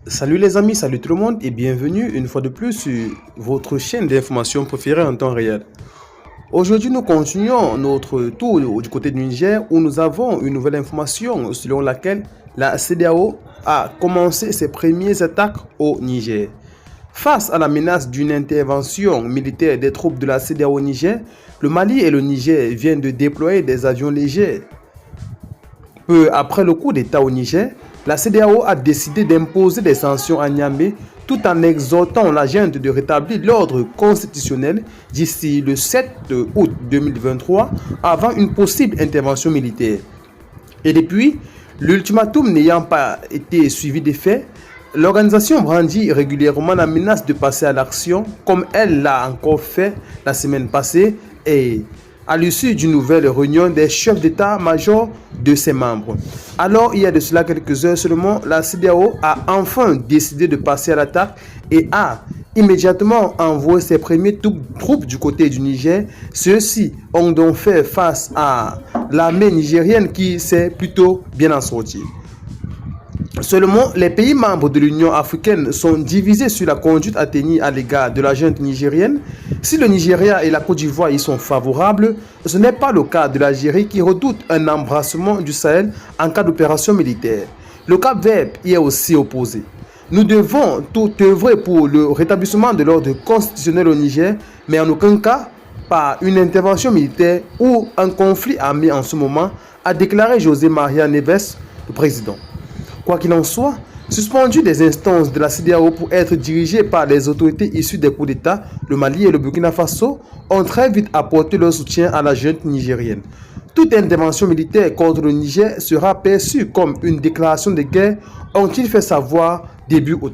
Salut les amis, salut tout le monde et bienvenue une fois de plus sur votre chaîne d'information préférée en temps réel. Aujourd'hui, nous continuons notre tour du côté du Niger où nous avons une nouvelle information selon laquelle la CEDEAO a commencé ses premières attaques au Niger. Face à la menace d'une intervention militaire des troupes de la CEDEAO au Niger, le Mali et le Niger viennent de déployer des avions légers. Peu après le coup d'État au Niger, la CEDEAO a décidé d'imposer des sanctions à Niamey tout en exhortant la junte de rétablir l'ordre constitutionnel d'ici le 7 août 2023 avant une possible intervention militaire. Et depuis, l'ultimatum n'ayant pas été suivi des faits, l'organisation brandit régulièrement la menace de passer à l'action comme elle l'a encore fait la semaine passée et à l'issue d'une nouvelle réunion des chefs d'état-major de ses membres. Alors, il y a de cela quelques heures seulement, la CEDEAO a enfin décidé de passer à l'attaque et a immédiatement envoyé ses premiers troupes du côté du Niger. Ceux-ci ont donc fait face à l'armée nigérienne qui s'est plutôt bien en sortie. Seulement, les pays membres de l'Union africaine sont divisés sur la conduite à tenir à l'égard de la junte nigérienne. Si le Nigeria et la Côte d'Ivoire y sont favorables, ce n'est pas le cas de l'Algérie qui redoute un embrassement du Sahel en cas d'opération militaire. Le Cap-Vert y est aussi opposé. Nous devons tout œuvrer pour le rétablissement de l'ordre constitutionnel au Niger, mais en aucun cas par une intervention militaire ou un conflit armé en ce moment, a déclaré José Maria Neves, le président. Quoi qu'il en soit, suspendu des instances de la CEDEAO pour être dirigées par les autorités issues des coups d'État, le Mali et le Burkina Faso ont très vite apporté leur soutien à la junte nigérienne. Toute intervention militaire contre le Niger sera perçue comme une déclaration de guerre, ont-ils fait savoir début août.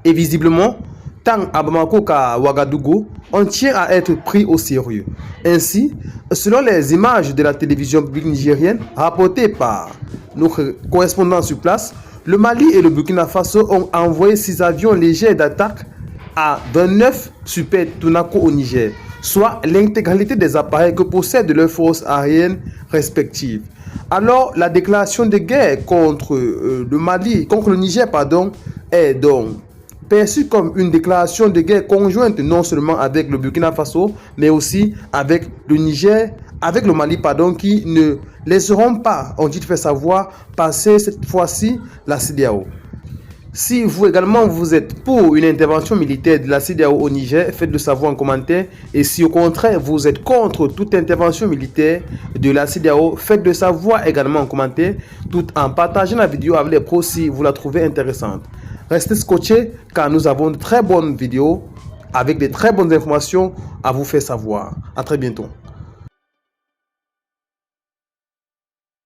Et visiblement, tant à Bamako qu'à Ouagadougou, on tient à être pris au sérieux. Ainsi, selon les images de la télévision publique nigérienne rapportées par notre correspondant sur place, le Mali et le Burkina Faso ont envoyé 6 avions légers d'attaque à 29 Super Tunaco au Niger, soit l'intégralité des appareils que possèdent leurs forces aériennes respectives. Alors, la déclaration de guerre contre le Niger, est donc perçue comme une déclaration de guerre conjointe non seulement avec le Burkina Faso, mais aussi avec le Niger, avec le Mali, qui ne laisseront pas, ont-ils fait savoir, passer cette fois-ci la CEDEAO. Si vous également vous êtes pour une intervention militaire de la CEDEAO au Niger, faites-le savoir en commentaire. Et si au contraire vous êtes contre toute intervention militaire de la CEDEAO, faites-le savoir également en commentaire, tout en partageant la vidéo avec les pros si vous la trouvez intéressante. Restez scotchés car nous avons de très bonnes vidéos avec de très bonnes informations à vous faire savoir. À très bientôt.